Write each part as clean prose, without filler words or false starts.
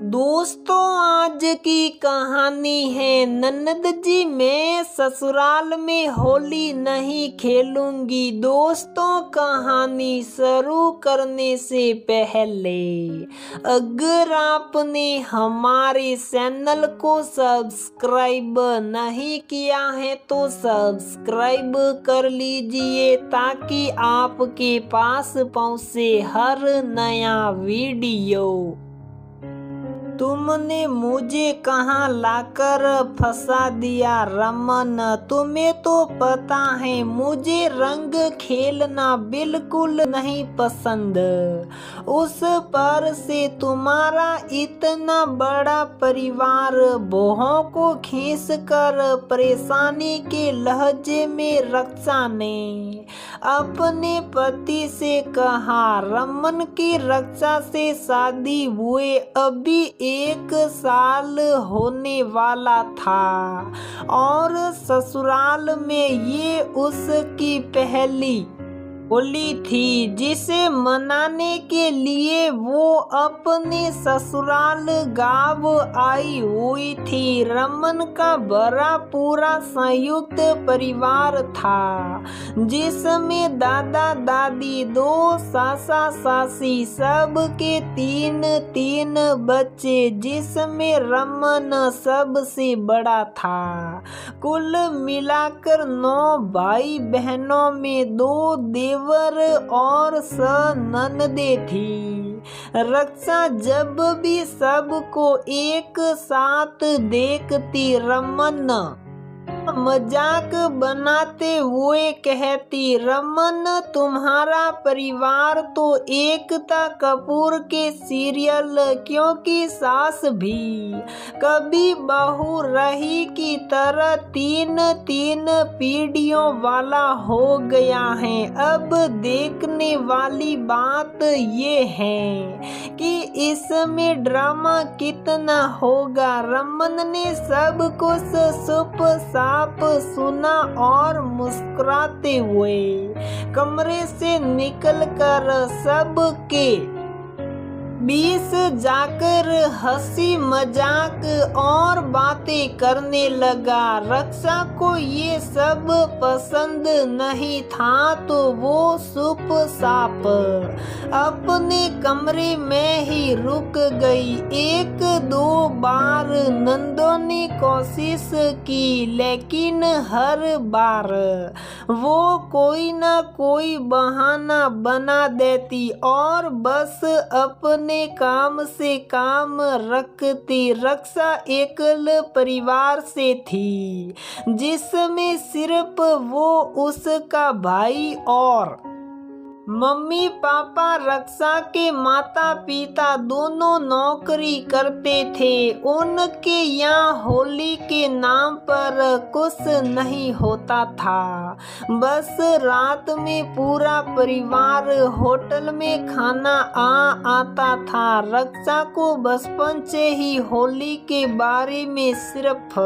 दोस्तों, आज की कहानी है ननद जी मैं ससुराल में होली नहीं खेलूंगी। दोस्तों, कहानी शुरू करने से पहले अगर आपने हमारे चैनल को सब्सक्राइब नहीं किया है तो सब्सक्राइब कर लीजिए ताकि आपके पास पहुंचे हर नया वीडियो। तुमने मुझे कहाँ लाकर फंसा दिया रमन। तुम्हें तो पता है मुझे रंग खेलना बिल्कुल नहीं पसंद। उस पर से तुम्हारा इतना बड़ा परिवार बहुओं को खींच कर परेशानी के लहजे में रक्षा ने अपने पति से कहा। रमन की रक्षा से शादी हुए अभी 1 साल होने वाला था और ससुराल में ये उसकी पहली होली थी जिसे मनाने के लिए वो अपने ससुराल गांव आई हुई थी। रमन का बड़ा पूरा संयुक्त परिवार था जिसमें दादा दादी 2 सासा सासी सबके 3 बच्चे जिसमें रमन सबसे बड़ा था। कुल मिलाकर 9 भाई बहनों में 2 देवर और ननदे थी। रक्षा जब भी सबको एक साथ देखती रमन मजाक बनाते हुए कहती, रमन तुम्हारा परिवार तो एकता कपूर के सीरियल क्योंकि सास भी कभी बहू रही की तरह 3 पीढ़ियों वाला हो गया है। अब देखने वाली बात ये है कि इसमें ड्रामा कितना होगा। रमन ने सब कुछ चुप साप सुना और मुस्कुराते हुए कमरे से निकलकर सबके बीच जाकर हंसी मजाक और बातें करने लगा। रक्षा को ये सब पसंद नहीं था तो वो चुप साप अपने कमरे में ही रुक गई। 1-2 बार नंदों ने कोशिश की लेकिन हर बार वो कोई ना कोई बहाना बना देती और बस अपने काम से काम रखती। रक्षा एकल परिवार से थी जिसमें सिर्फ वो उसका भाई और मम्मी पापा रक्षा के माता पिता दोनों नौकरी करते थे। उनके यहाँ होली के नाम पर कुछ नहीं होता था, बस रात में पूरा परिवार होटल में खाना आता था। रक्षा को बचपन से ही होली के बारे में सिर्फ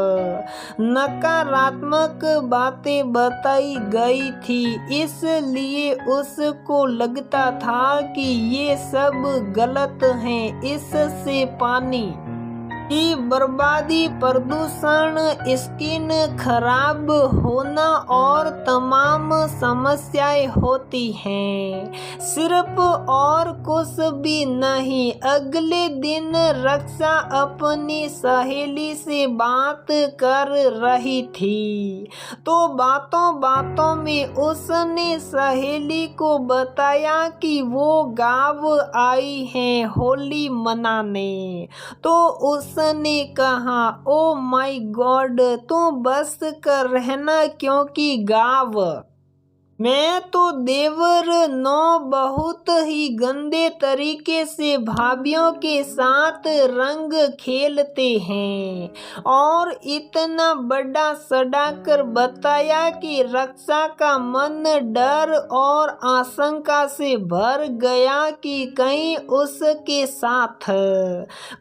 नकारात्मक बातें बताई गई थी, इसलिए उसको लगता था कि ये सब गलत है। इससे पानी की बर्बादी, प्रदूषण, स्किन खराब होना और तमाम समस्याएं होती हैं, सिर्फ और कुछ भी नहीं। अगले दिन रक्षा अपनी सहेली से बात कर रही थी तो बातों बातों में उसने सहेली को बताया कि वो गाँव आई है होली मनाने। तो उसने कहा, ओ माय गॉड, तुम बस कर रहना क्योंकि गाँव मैं तो देवर 9 बहुत ही गंदे तरीके से भाभीियों के साथ रंग खेलते हैं। और इतना बड़ा सड़ाकर बताया कि रक्षा का मन डर और आशंका से भर गया कि कहीं उसके साथ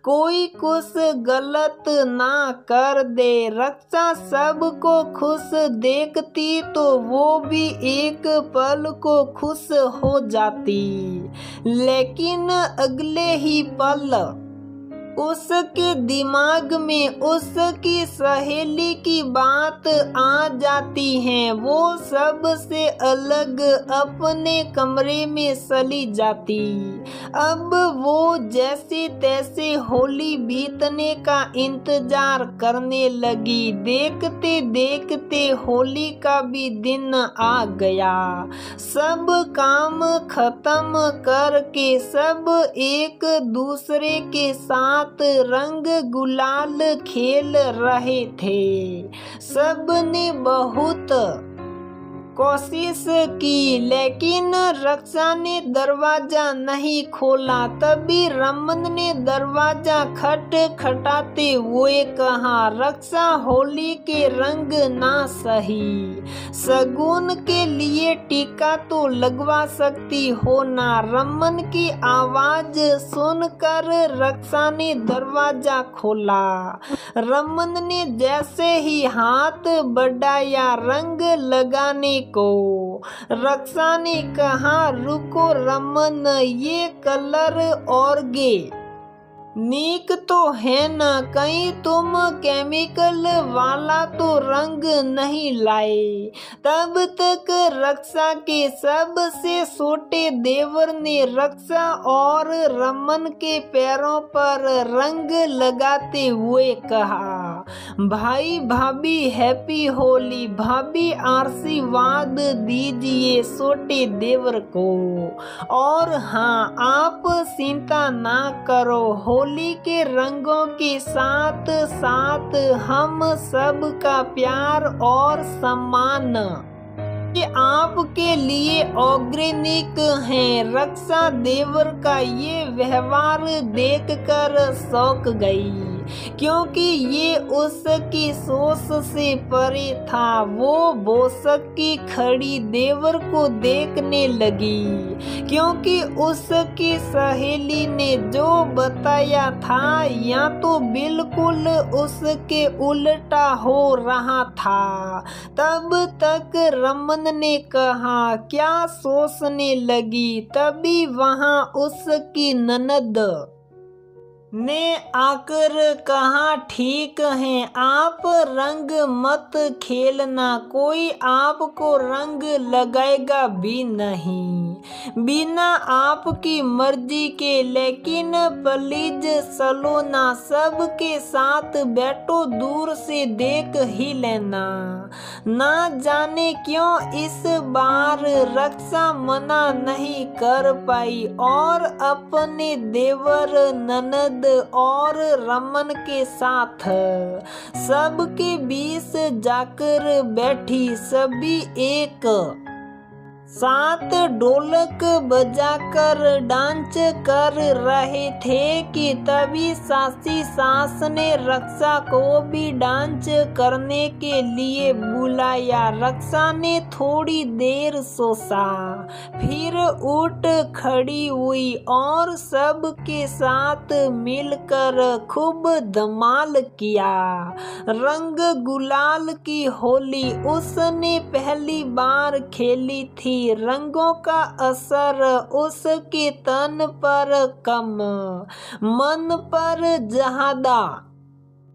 कोई कुछ गलत ना कर दे। रक्षा सबको खुश देखती तो वो भी एक पल को खुश हो जाती, लेकिन अगले ही पल उसके दिमाग में उसकी सहेली की बात आ जाती है। वो सबसे अलग अपने कमरे में चली जाती। अब वो जैसे तैसे होली बीतने का इंतजार करने लगी। देखते देखते होली का भी दिन आ गया। सब काम खत्म करके सब एक दूसरे के साथ रंग गुलाल खेल रहे थे। सबने बहुत कोशिश की, लेकिन रक्षा ने दरवाजा नहीं खोला। तभी रमन ने दरवाजा खटखटाते हुए कहा, रक्षा, होली के रंग ना सही, शगुन के लिए टीका तो लगवा सकती हो ना। रमन की आवाज सुनकर रक्षा ने दरवाजा खोला। रमन ने जैसे ही हाथ बढ़ाया रंग लगाने को, रक्षा ने कहा, रुको रमन, ये कलर ऑर्गेनिक तो है ना, कहीं तुम केमिकल वाला तो रंग नहीं लाए। तब तक रक्षा के सबसे छोटे देवर ने रक्षा और रमन के पैरों पर रंग लगाते हुए कहा, भाई भाभी हैप्पी होली। भाभी आशीर्वाद दीजिए छोटे देवर को। और हाँ, आप चिंता ना करो, होली के रंगों के साथ साथ हम सब का प्यार और सम्मान ये आपके लिए ऑर्गेनिक है। रक्षा देवर का ये व्यवहार देखकर चौंक गई, क्योंकि ये उसकी सोच से परे था। वो बोसक की खड़ी देवर को देखने लगी, क्योंकि उसकी सहेली ने जो बताया था या तो बिल्कुल उसके उल्टा हो रहा था। तब तक रमन ने कहा, क्या सोचने लगी? तभी वहां उसकी ननद ने आकर कहा, ठीक है, आप रंग मत खेलना, कोई आपको रंग लगाएगा भी नहीं बिना आपकी मर्जी के। लेकिन प्लीज चलो ना, सबके साथ बैठो, दूर से देख ही लेना। ना जाने क्यों इस बार रक्षा मना नहीं कर पाई और अपने देवर, ननद और रमन के साथ सबके बीच जाकर बैठी। सभी एक साथ ढोलक बजाकर डांस कर रहे थे कि तभी सासी सास ने रक्षा को भी डांस करने के लिए बुलाया। रक्षा ने थोड़ी देर सोचा, फिर उठ खड़ी हुई और सबके साथ मिलकर खूब धमाल किया। रंग गुलाल की होली उसने पहली बार खेली थी। रंगों का असर उसके तन पर कम, मन पर ज्यादा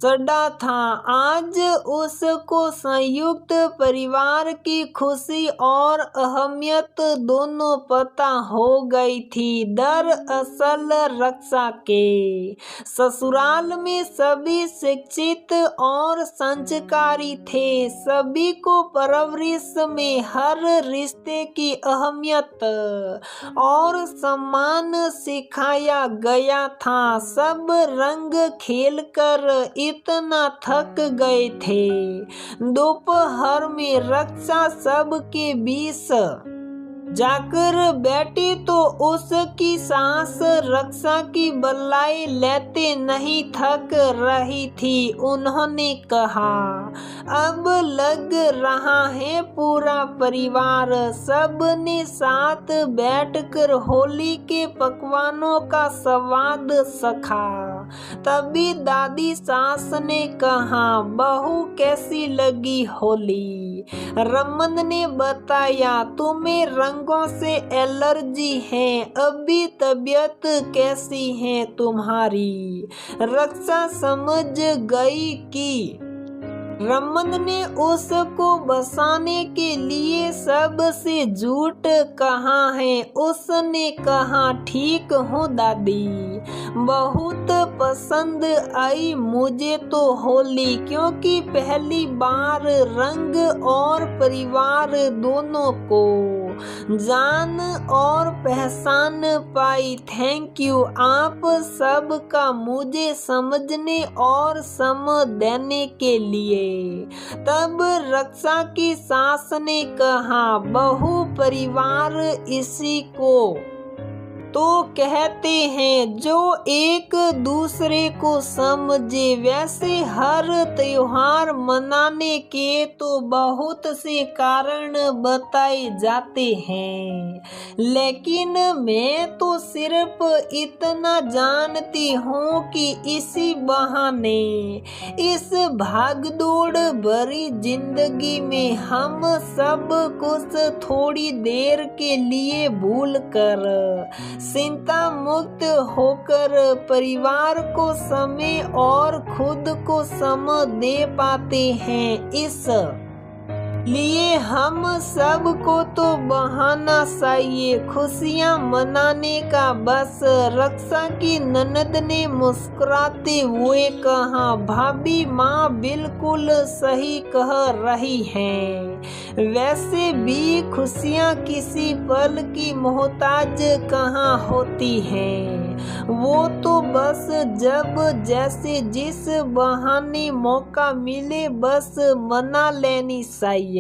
चढ़ा था। आज उसको संयुक्त परिवार की खुशी और अहमियत दोनों पता हो गई थी। दरअसल रक्षा के ससुराल में सभी शिक्षित और संस्कारी थे। सभी को परवरिश में हर रिश्ते की अहमियत और सम्मान सिखाया गया था। सब रंग खेलकर इतना थक गए थे। दोपहर में रक्षा सबके बीच जाकर बैठी तो उसकी सास रक्षा की बल्लाई लेते नहीं थक रही थी। उन्होंने कहा, अब लग रहा है पूरा परिवार सबने साथ बैठकर होली के पकवानों का स्वाद चखा। तभी दादी सास ने कहा, बहू कैसी लगी होली। रमन ने बताया, तुम्हें रंगों से एलर्जी है, अभी तबीयत कैसी है तुम्हारी। रक्षा समझ गई कि रमन ने उसको बसाने के लिए सबसे झूठ कहा है। उसने कहा, ठीक हूँ दादी, बहुत पसंद आई मुझे तो होली, क्योंकि पहली बार रंग और परिवार दोनों को जान और पहचान पाई। थैंक यू आप सबका मुझे समझने और समझ देने के लिए। तब रक्षा की सास ने कहा, बहू परिवार इसी को तो कहते हैं जो एक दूसरे को समझे। वैसे हर त्योहार मनाने के तो बहुत से कारण बताए जाते हैं, लेकिन मैं तो सिर्फ इतना जानती हूँ कि इसी बहाने इस भागदौड़ भरी जिंदगी में हम सब कुछ थोड़ी देर के लिए भूल कर चिंता मुक्त होकर परिवार को समय और खुद को समय दे पाते हैं। इस लिए हम सबको तो बहाना चाहिए खुशियाँ मनाने का बस। रक्षा की ननद ने मुस्कुराते हुए कहा, भाभी माँ बिल्कुल सही कह रही हैं। वैसे भी खुशियाँ किसी पल की मोहताज कहाँ होती हैं, वो तो बस जब जैसे जिस बहाने मौका मिले बस मना लेनी चाहिए।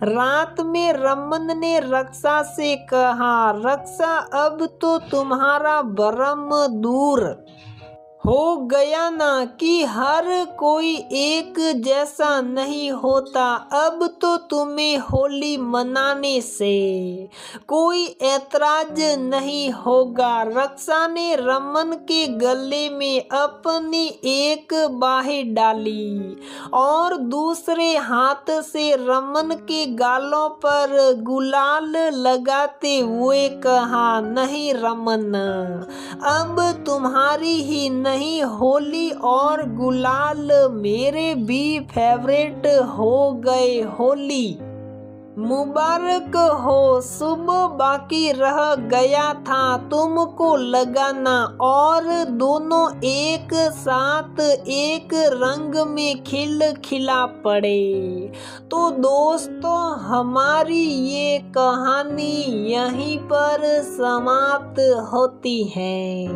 रात में रमन ने रक्षा से कहा, रक्षा अब तो तुम्हारा भ्रम दूर हो गया ना कि हर कोई एक जैसा नहीं होता। अब तो तुम्हें होली मनाने से कोई ऐतराज नहीं होगा। रक्षा ने रमन के गले में अपनी एक बाह डाली और दूसरे हाथ से रमन के गालों पर गुलाल लगाते हुए कहा, नहीं रमन, अब तुम्हारी ही नहीं होली और गुलाल मेरे भी फेवरेट हो गए। होली मुबारक हो। सुबह बाकी रह गया था तुमको लगाना और दोनों एक साथ एक रंग में खिला पड़े। तो दोस्तों हमारी ये कहानी यहीं पर समाप्त होती है।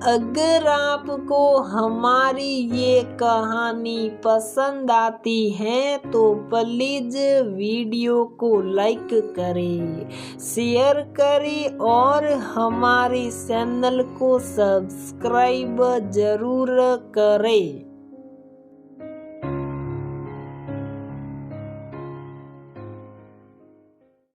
अगर आपको हमारी ये कहानी पसंद आती है तो प्लीज वीडियो को लाइक करें, शेयर करें और हमारे चैनल को सब्सक्राइब जरूर करें।